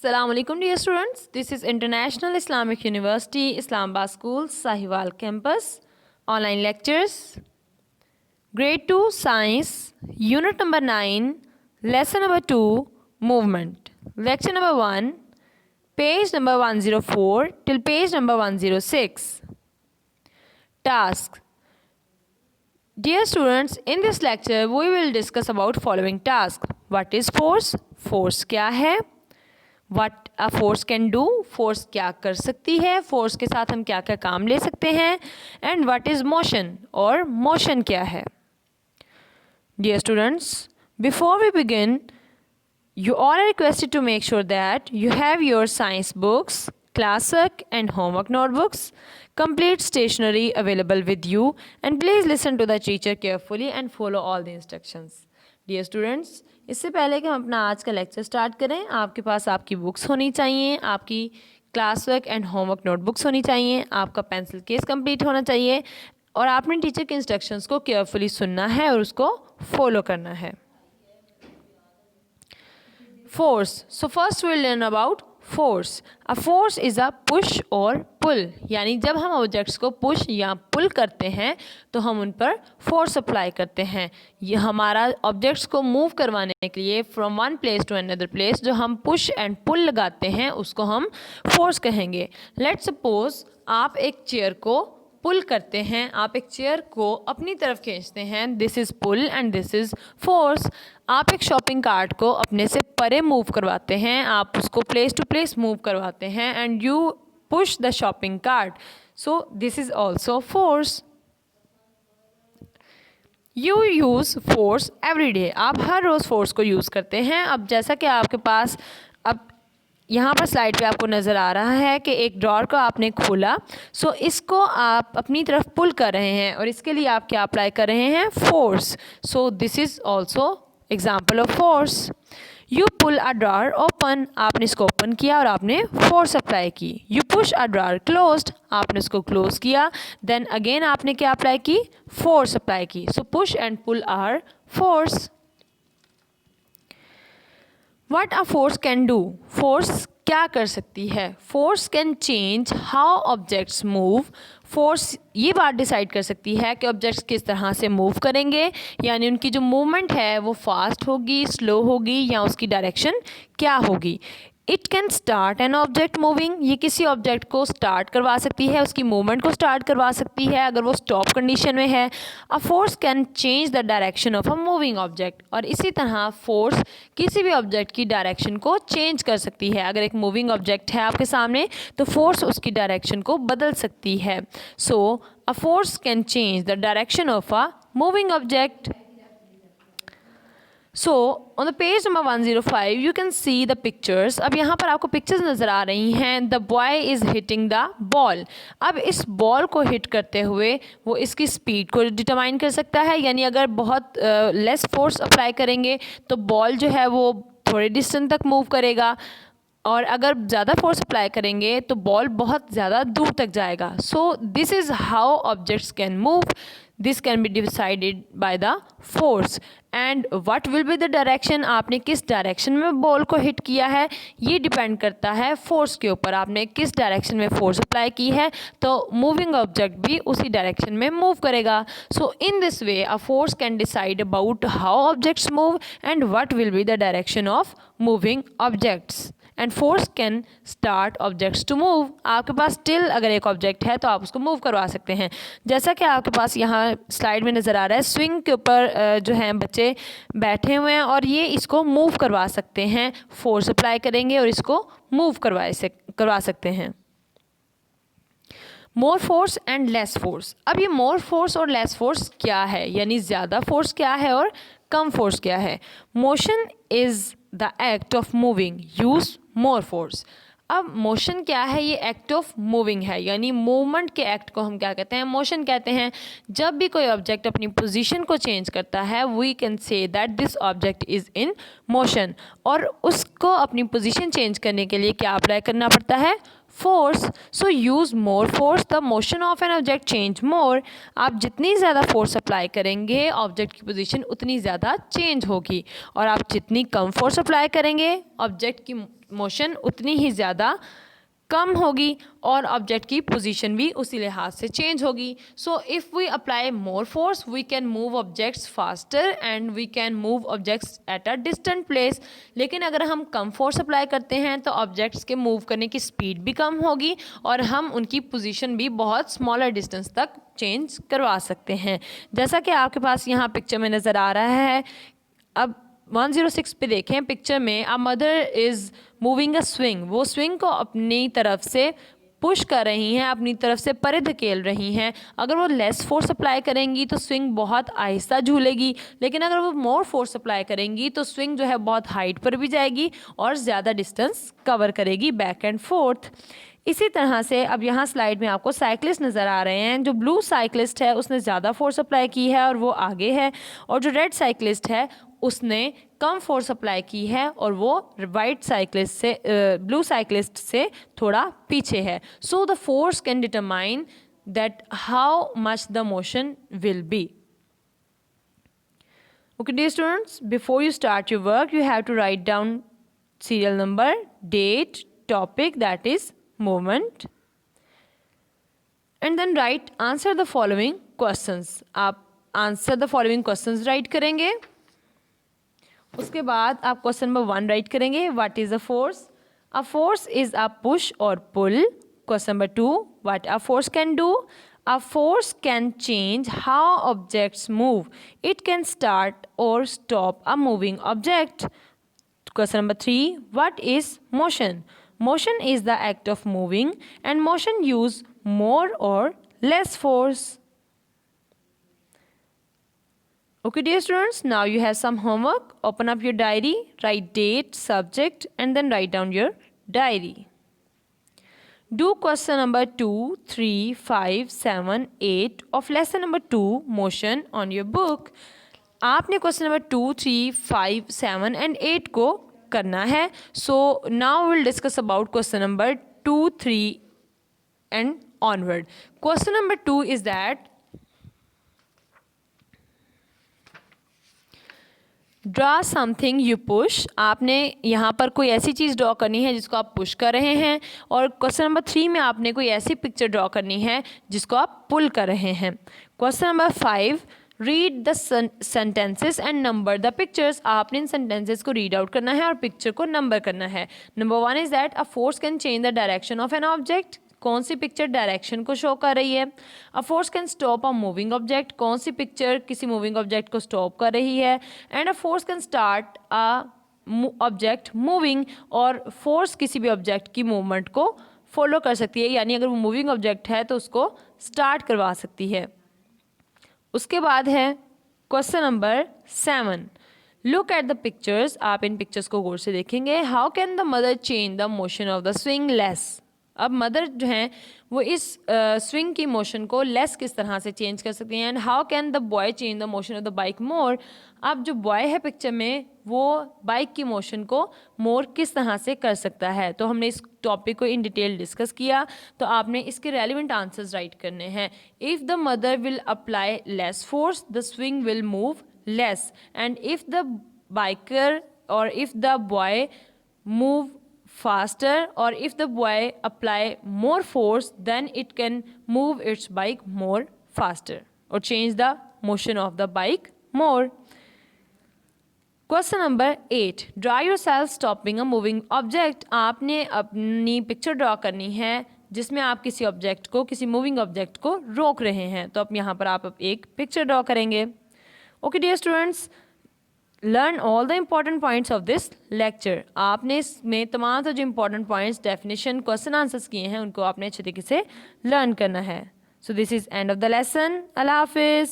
Assalamu alaikum dear students. This is International Islamic University, Islamabad School, Sahiwal Campus. Online lectures. Grade 2 Science, Unit number 9, Lesson number 2, Movement. Lecture number 1, page number 104 till page number 106. Tasks. Dear students, in this lecture we will discuss about following tasks. What is force? Force क्या है? What a force can do? Force क्या कर सकती है? Force के साथ हम क्या क्या काम ले सकते हैं? And what is motion? और motion क्या है? Dear students, before we begin, you all are requested to make sure that you have your science books, classwork and homework notebooks, complete stationery available with you, and please listen to the teacher carefully and follow all the instructions. Dear students, इससे पहले कि हम अपना आज का lecture start करें, आपके पास आपकी बुक्स होनी चाहिए, आपकी class work and homework notebooks होनी चाहिए, आपका पेंसिल केस कंप्लीट होना चाहिए और आपने टीचर के इंस्ट्रक्शंस को केयरफुली सुनना है और उसको फॉलो करना है. Force. So first will learn about force. A force is a push or पुल. यानी जब हम ऑब्जेक्ट्स को पुश या पुल करते हैं तो हम उन पर फोर्स अप्लाई करते हैं. ये हमारा ऑब्जेक्ट्स को मूव करवाने के लिए from one place to another place जो हम पुश एंड पुल लगाते हैं उसको हम फोर्स कहेंगे. लेट्स सपोज आप एक चेयर को पुल करते हैं, आप एक चेयर को अपनी तरफ खींचते हैं, this is pull and this is force. आप एक शॉपिंग कार्ट को अपने से परे मूव करवाते हैं, आप उसको प्लेस टू प्लेस मूव करवाते हैं and you push the shopping cart, so this is also force. You use force every day. आप हर रोज़ फोर्स को यूज़ करते हैं. अब जैसा कि आपके पास अब यहाँ पर स्लाइड पे आपको नज़र आ रहा है कि एक ड्रॉर को आपने खोला, सो इसको आप अपनी तरफ पुल कर रहे हैं और इसके लिए आप क्या अप्लाई कर रहे हैं? Force. So this is also example of force. You pull a drawer open. आपने इसको ओपन किया और आपने फोर्स अप्लाई की. You push a drawer closed. आपने इसको क्लोज किया, देन अगेन आपने क्या अप्लाई की? फोर्स अप्लाई की. So push and pull are force. What a force can do. Force क्या कर सकती है? Force can change how objects move. Force ये बात डिसाइड कर सकती है कि ऑब्जेक्ट्स किस तरह से मूव करेंगे, यानी उनकी जो मूवमेंट है वो फास्ट होगी, स्लो होगी या उसकी डायरेक्शन क्या होगी. It can start an object moving. ये किसी ऑब्जेक्ट को स्टार्ट करवा सकती है, उसकी मूवमेंट को स्टार्ट करवा सकती है अगर वो स्टॉप कंडीशन में है. अ force can change the direction of a moving object. और इसी तरह फोर्स किसी भी ऑब्जेक्ट की डायरेक्शन को चेंज कर सकती है. अगर एक मूविंग ऑब्जेक्ट है आपके सामने तो फोर्स उसकी डायरेक्शन को बदल सकती है. So a force can change the direction of a moving object. So on the page number 105 you can see the pictures. अब यहाँ पर आपको पिक्चर्स नज़र आ रही हैं. The boy is hitting the ball. अब इस बॉल को हिट करते हुए वो इसकी स्पीड को डिटरमाइन कर सकता है, यानी अगर बहुत लेस फोर्स अप्लाई करेंगे तो बॉल जो है वो थोड़े डिस्टेंस तक मूव करेगा और अगर ज़्यादा फोर्स अप्लाई करेंगे तो बॉल बहुत ज़्यादा दूर तक जाएगा. सो this is how objects can move. This can be decided by the force. And what will be the direction. आपने किस डायरेक्शन में बॉल को हिट किया है ये डिपेंड करता है फोर्स के ऊपर. आपने किस डायरेक्शन में फोर्स अप्लाई की है तो मूविंग ऑब्जेक्ट भी उसी डायरेक्शन में मूव करेगा. So in this way a force can decide about how objects move and what will be the direction of moving objects. And force can start objects to move. आपके पास still अगर एक object है तो आप उसको move करवा सकते हैं. जैसा कि आपके पास यहाँ स्लाइड में नज़र आ रहा है, स्विंग के ऊपर जो हैं बच्चे बैठे हुए हैं और ये इसको मूव करवा सकते हैं. फोर्स अप्लाई करेंगे और इसको मूव करवा सकते हैं. More force and less force. अब ये मोर फोर्स और लेस फोर्स क्या है, यानी ज़्यादा फोर्स क्या है और कम फोर्स क्या है. Motion is the act of moving, use more force. अब मोशन क्या है? ये एक्ट ऑफ मूविंग है, यानी मूवमेंट के एक्ट को हम क्या कहते हैं? मोशन कहते हैं. जब भी कोई ऑब्जेक्ट अपनी पोजीशन को चेंज करता है we can say that this object is in motion. और उसको अपनी पोजीशन चेंज करने के लिए क्या अप्लाई करना पड़ता है? Force. So use more force, the motion of an object change मोर. आप जितनी ज़्यादा फोर्स अप्लाई करेंगे ऑब्जेक्ट की पोजीशन उतनी ज़्यादा चेंज होगी और आप जितनी कम फोर्स अप्लाई करेंगे ऑब्जेक्ट की मोशन उतनी ही ज़्यादा कम होगी और ऑब्जेक्ट की पोजीशन भी उसी लिहाज से चेंज होगी. So if we apply more force we can move objects faster and we can move objects at a distant place. लेकिन अगर हम कम फोर्स अप्लाई करते हैं तो ऑब्जेक्ट्स के मूव करने की स्पीड भी कम होगी और हम उनकी पोजीशन भी बहुत स्मॉलर डिस्टेंस तक चेंज करवा सकते हैं. जैसा कि आपके पास यहाँ पिक्चर में नज़र आ रहा है. अब 106 पे देखें पिक्चर में, a mother is moving a swing. वो स्विंग को अपनी तरफ से पुश कर रही हैं, अपनी तरफ से परे धकेल रही हैं. अगर वो लेस फोर्स अप्लाई करेंगी तो स्विंग बहुत आहिस्ता झूलेगी, लेकिन अगर वो मोर फोर्स अप्लाई करेंगी तो स्विंग जो है बहुत हाइट पर भी जाएगी और ज़्यादा डिस्टेंस कवर करेगी बैक एंड फोर्थ. इसी तरह से अब यहाँ स्लाइड में आपको साइकिलिस्ट नज़र आ रहे हैं. जो ब्लू साइकिलिस्ट है उसने ज़्यादा फोर्स अप्लाई की है और वो आगे है, और जो रेड साइकिलिस्ट है उसने कम फोर्स अप्लाई की है और वो वाइट साइकिलिस्ट से ब्लू साइकिलिस्ट से थोड़ा पीछे है. So the force can determine that how much the motion will be. Okay, dear students, before you start your work, you have to write down serial number, date, topic, that is movement, and then write answer the following questions. आप answer the following questions write करेंगे. उसके बाद आप question number 1 write करेंगे. What is a force? A force is a push or pull. Question number 2, what a force can do? A force can change how objects move. It can start or stop a moving object. Question number 3, what is motion? Motion is the act of moving and motion use more or less force. Okay, dear students, now you have some homework. Open up your diary, write date, subject, and then write down your diary. Do question number 2, 3, 5, 7, 8 of lesson number 2, motion on your book. आपने question number 2, 3, 5, 7 and 8 को करना है. So now will discuss about question number 2, 3 and onward. Question number 2 is that draw something you push. आपने यहाँ पर कोई ऐसी चीज़ draw करनी है जिसको आप पुश कर रहे हैं, और क्वेश्चन नंबर 3 में आपने कोई ऐसी पिक्चर ड्रॉ करनी है जिसको आप पुल कर रहे हैं. Question number 5, read the sentences and number the pictures. आपने इन सेंटेंसेस को रीड आउट करना है और पिक्चर को नंबर करना है. Number 1 is that a force can change the direction of an object. कौन सी पिक्चर डायरेक्शन को शो कर रही है? अ force can stop a moving object. कौन सी पिक्चर किसी मूविंग ऑब्जेक्ट को स्टॉप कर रही है? And a force can start a object moving. और फोर्स किसी भी ऑब्जेक्ट की मूवमेंट को फॉलो कर सकती है, यानी अगर वो मूविंग ऑब्जेक्ट है तो उसको स्टार्ट करवा सकती है. उसके बाद है question number 7, look at the pictures. आप इन पिक्चर्स को गौर से देखेंगे. How can the mother change the motion of the swing less. अब मदर जो हैं वो इस स्विंग की मोशन को लेस किस तरह से चेंज कर सकती हैं. And how can the boy change the motion of the bike more. अब जो बॉय है पिक्चर में वो बाइक की मोशन को मोर किस तरह से कर सकता है. तो हमने इस टॉपिक को इन डिटेल डिस्कस किया. तो आपने इसके रेलिवेंट आंसर्स राइट करने हैं. If the mother will apply less force the swing will move less. And if the biker or if the boy move faster, or if the boy apply more force then it can move its bike more faster or change the motion of the bike more. Question number 8, draw yourself stopping a moving object. आपने अपनी picture draw करनी है जिसमें आप किसी object को, किसी moving object को रोक रहे हैं. तो अब यहाँ पर आप एक पिक्चर ड्रॉ करेंगे. Okay dear students, learn all the important points of this lecture. आपने इसमें तमाम जो important points, definition, question answers किए हैं उनको आपने अच्छे तरीके से लर्न करना है. So this is end of the lesson. Allah हाफिज़.